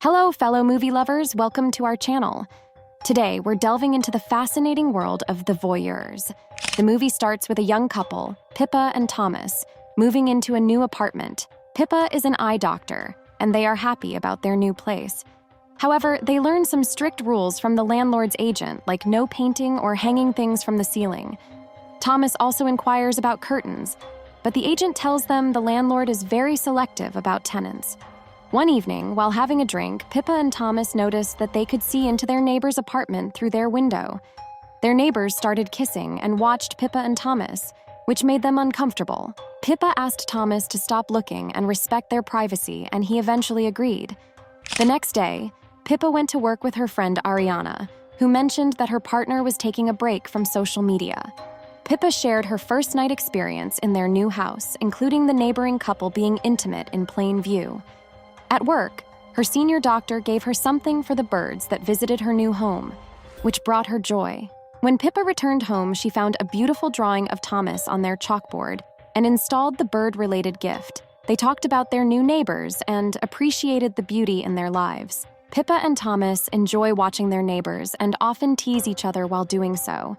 Hello, fellow movie lovers. Welcome to our channel. Today, we're delving into the fascinating world of The Voyeurs. The movie starts with a young couple, Pippa and Thomas, moving into a new apartment. Pippa is an eye doctor, and they are happy about their new place. However, they learn some strict rules from the landlord's agent, like no painting or hanging things from the ceiling. Thomas also inquires about curtains, but the agent tells them the landlord is very selective about tenants. One evening, while having a drink, Pippa and Thomas noticed that they could see into their neighbor's apartment through their window. Their neighbors started kissing and watched Pippa and Thomas, which made them uncomfortable. Pippa asked Thomas to stop looking and respect their privacy, and he eventually agreed. The next day, Pippa went to work with her friend Ariana, who mentioned that her partner was taking a break from social media. Pippa shared her first night experience in their new house, including the neighboring couple being intimate in plain view. At work, her senior doctor gave her something for the birds that visited her new home, which brought her joy. When Pippa returned home, she found a beautiful drawing of Thomas on their chalkboard and installed the bird-related gift. They talked about their new neighbors and appreciated the beauty in their lives. Pippa and Thomas enjoy watching their neighbors and often tease each other while doing so.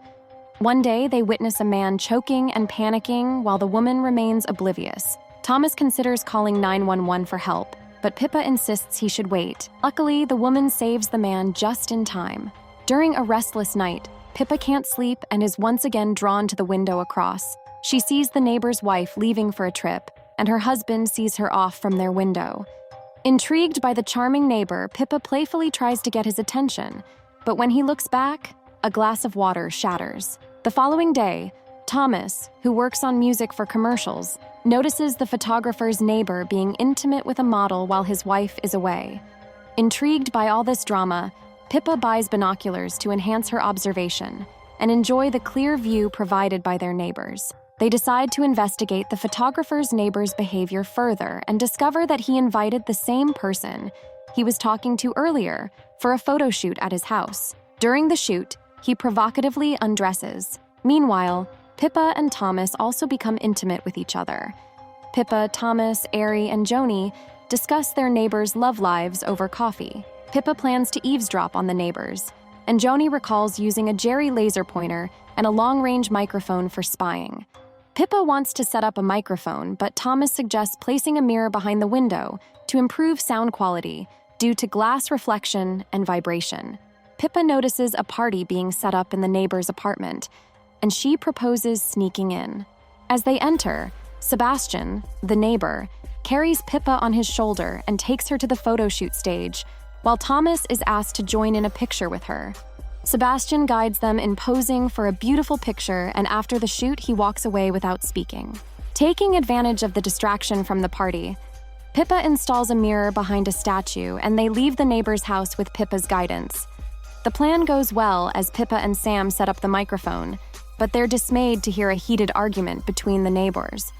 One day, they witness a man choking and panicking while the woman remains oblivious. Thomas considers calling 911 for help, but Pippa insists he should wait. Luckily, the woman saves the man just in time. During a restless night, Pippa can't sleep and is once again drawn to the window across. She sees the neighbor's wife leaving for a trip, and her husband sees her off from their window. Intrigued by the charming neighbor, Pippa playfully tries to get his attention, but when he looks back, a glass of water shatters. The following day, Thomas, who works on music for commercials, notices the photographer's neighbor being intimate with a model while his wife is away. Intrigued by all this drama, Pippa buys binoculars to enhance her observation and enjoy the clear view provided by their neighbors. They decide to investigate the photographer's neighbor's behavior further and discover that he invited the same person he was talking to earlier for a photo shoot at his house. During the shoot, he provocatively undresses. Meanwhile, Pippa and Thomas also become intimate with each other. Pippa, Thomas, Ari, and Joni discuss their neighbors' love lives over coffee. Pippa plans to eavesdrop on the neighbors, and Joni recalls using a Jerry laser pointer and a long-range microphone for spying. Pippa wants to set up a microphone, but Thomas suggests placing a mirror behind the window to improve sound quality due to glass reflection and vibration. Pippa notices a party being set up in the neighbor's apartment, and she proposes sneaking in. As they enter, Sebastian, the neighbor, carries Pippa on his shoulder and takes her to the photo shoot stage, while Thomas is asked to join in a picture with her. Sebastian guides them in posing for a beautiful picture, and after the shoot, he walks away without speaking. Taking advantage of the distraction from the party, Pippa installs a mirror behind a statue, and they leave the neighbor's house with Pippa's guidance. The plan goes well as Pippa and Sam set up the microphone, but they're dismayed to hear a heated argument between the neighbors.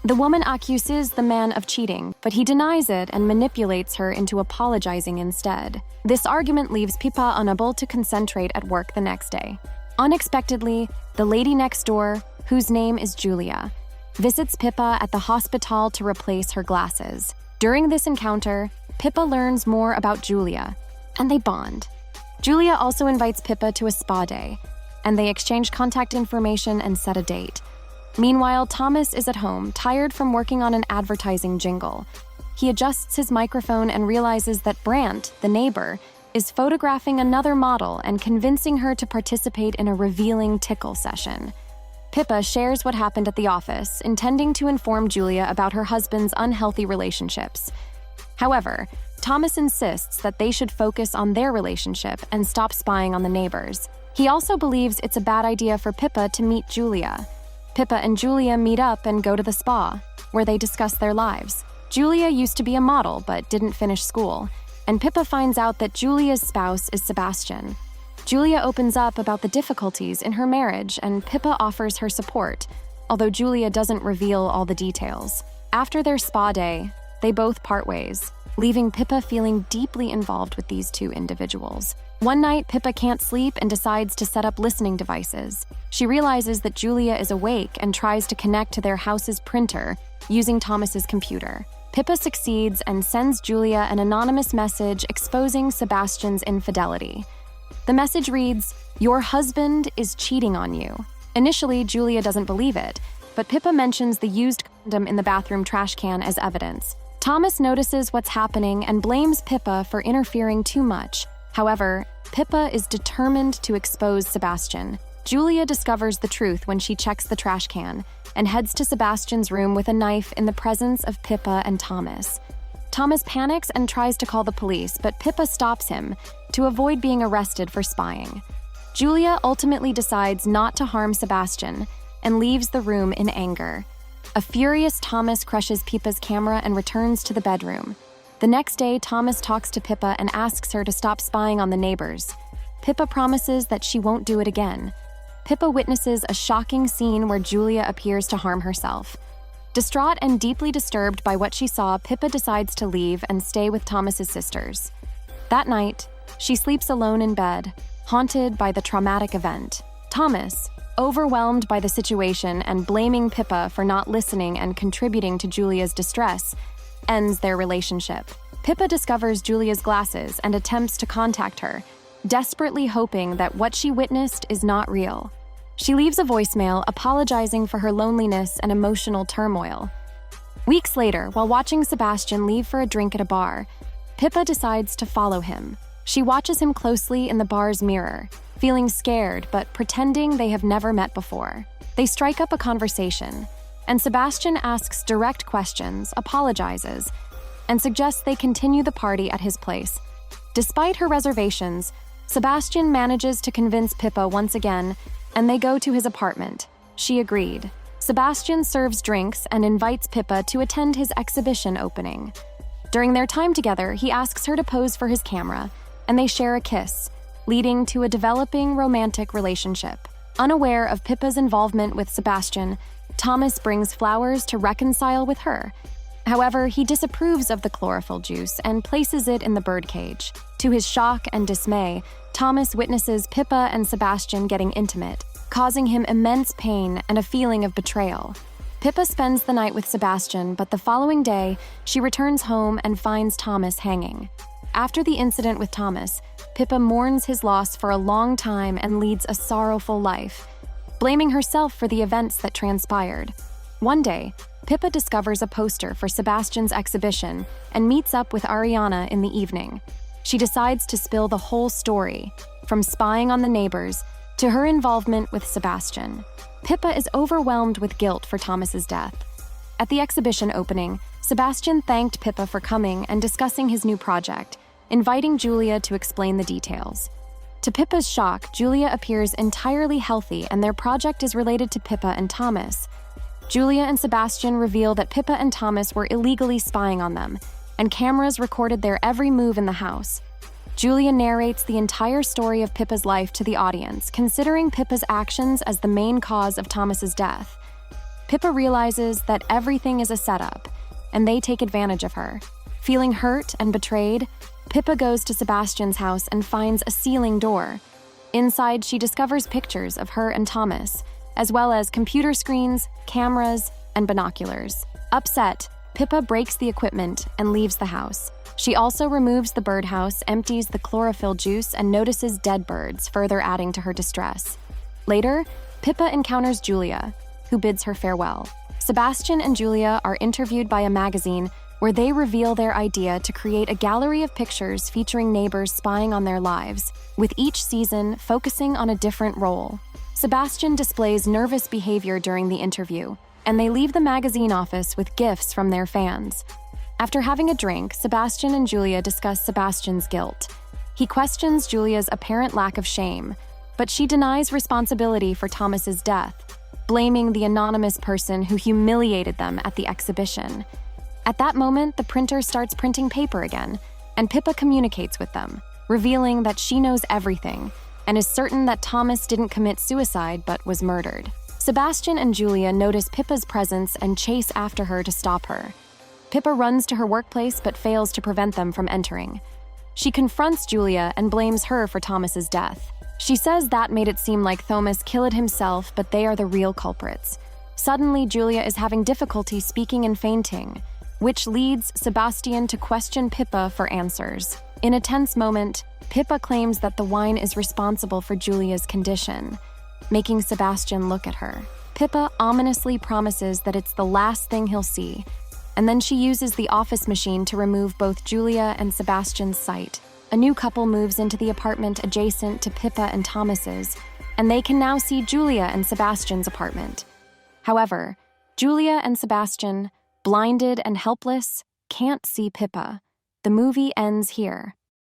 The woman accuses the man of cheating, but he denies it and manipulates her into apologizing instead. This argument leaves Pippa unable to concentrate at work the next day. Unexpectedly, the lady next door, whose name is Julia, visits Pippa at the hospital to replace her glasses. During this encounter, Pippa learns more about Julia, and they bond. Julia also invites Pippa to a spa day, and they exchange contact information and set a date. Meanwhile, Thomas is at home, tired from working on an advertising jingle. He adjusts his microphone and realizes that Brandt, the neighbor, is photographing another model and convincing her to participate in a revealing tickle session. Pippa shares what happened at the office, intending to inform Julia about her husband's unhealthy relationships. However, Thomas insists that they should focus on their relationship and stop spying on the neighbors. He also believes it's a bad idea for Pippa to meet Julia. Pippa and Julia meet up and go to the spa, where they discuss their lives. Julia used to be a model but didn't finish school, and Pippa finds out that Julia's spouse is Sebastian. Julia opens up about the difficulties in her marriage, and Pippa offers her support, although Julia doesn't reveal all the details. After their spa day, they both part ways, leaving Pippa feeling deeply involved with these two individuals. One night, Pippa can't sleep and decides to set up listening devices. She realizes that Julia is awake and tries to connect to their house's printer using Thomas's computer. Pippa succeeds and sends Julia an anonymous message exposing Sebastian's infidelity. The message reads, "Your husband is cheating on you." Initially, Julia doesn't believe it, but Pippa mentions the used condom in the bathroom trash can as evidence. Thomas notices what's happening and blames Pippa for interfering too much. However, Pippa is determined to expose Sebastian. Julia discovers the truth when she checks the trash can and heads to Sebastian's room with a knife in the presence of Pippa and Thomas. Thomas panics and tries to call the police, but Pippa stops him to avoid being arrested for spying. Julia ultimately decides not to harm Sebastian and leaves the room in anger. A furious Thomas crushes Pippa's camera and returns to the bedroom. The next day, Thomas talks to Pippa and asks her to stop spying on the neighbors. Pippa promises that she won't do it again. Pippa witnesses a shocking scene where Julia appears to harm herself. Distraught and deeply disturbed by what she saw, Pippa decides to leave and stay with Thomas's sisters. That night, she sleeps alone in bed, haunted by the traumatic event. Thomas, overwhelmed by the situation and blaming Pippa for not listening and contributing to Julia's distress, ends their relationship. Pippa discovers Julia's glasses and attempts to contact her, desperately hoping that what she witnessed is not real. She leaves a voicemail apologizing for her loneliness and emotional turmoil. Weeks later, while watching Sebastian leave for a drink at a bar, Pippa decides to follow him. She watches him closely in the bar's mirror, feeling scared but pretending they have never met before. They strike up a conversation, and Sebastian asks direct questions, apologizes, and suggests they continue the party at his place. Despite her reservations, Sebastian manages to convince Pippa once again, and they go to his apartment. She agreed. Sebastian serves drinks and invites Pippa to attend his exhibition opening. During their time together, he asks her to pose for his camera, and they share a kiss, leading to a developing romantic relationship. Unaware of Pippa's involvement with Sebastian, Thomas brings flowers to reconcile with her. However, he disapproves of the chlorophyll juice and places it in the birdcage. To his shock and dismay, Thomas witnesses Pippa and Sebastian getting intimate, causing him immense pain and a feeling of betrayal. Pippa spends the night with Sebastian, but the following day, she returns home and finds Thomas hanging. After the incident with Thomas, Pippa mourns his loss for a long time and leads a sorrowful life, blaming herself for the events that transpired. One day, Pippa discovers a poster for Sebastian's exhibition and meets up with Ariana in the evening. She decides to spill the whole story, from spying on the neighbors to her involvement with Sebastian. Pippa is overwhelmed with guilt for Thomas's death. At the exhibition opening, Sebastian thanked Pippa for coming and discussing his new project, inviting Julia to explain the details. To Pippa's shock, Julia appears entirely healthy and their project is related to Pippa and Thomas. Julia and Sebastian reveal that Pippa and Thomas were illegally spying on them, and cameras recorded their every move in the house. Julia narrates the entire story of Pippa's life to the audience, considering Pippa's actions as the main cause of Thomas's death. Pippa realizes that everything is a setup, and they take advantage of her. Feeling hurt and betrayed, Pippa goes to Sebastian's house and finds a ceiling door. Inside, she discovers pictures of her and Thomas, as well as computer screens, cameras, and binoculars. Upset, Pippa breaks the equipment and leaves the house. She also removes the birdhouse, empties the chlorophyll juice, and notices dead birds, further adding to her distress. Later, Pippa encounters Julia, who bids her farewell. Sebastian and Julia are interviewed by a magazine where they reveal their idea to create a gallery of pictures featuring neighbors spying on their lives, with each season focusing on a different role. Sebastian displays nervous behavior during the interview, and they leave the magazine office with gifts from their fans. After having a drink, Sebastian and Julia discuss Sebastian's guilt. He questions Julia's apparent lack of shame, but she denies responsibility for Thomas's death, blaming the anonymous person who humiliated them at the exhibition. At that moment, the printer starts printing paper again, and Pippa communicates with them, revealing that she knows everything and is certain that Thomas didn't commit suicide but was murdered. Sebastian and Julia notice Pippa's presence and chase after her to stop her. Pippa runs to her workplace but fails to prevent them from entering. She confronts Julia and blames her for Thomas's death. She says that made it seem like Thomas killed himself, but they are the real culprits. Suddenly, Julia is having difficulty speaking and fainting. which leads Sebastian to question Pippa for answers. In a tense moment, Pippa claims that the wine is responsible for Julia's condition, making Sebastian look at her. Pippa ominously promises that it's the last thing he'll see, and then she uses the office machine to remove both Julia and Sebastian's sight. A new couple moves into the apartment adjacent to Pippa and Thomas's, and they can now see Julia and Sebastian's apartment. However, Julia and Sebastian, blinded and helpless, can't see Pippa. The movie ends here.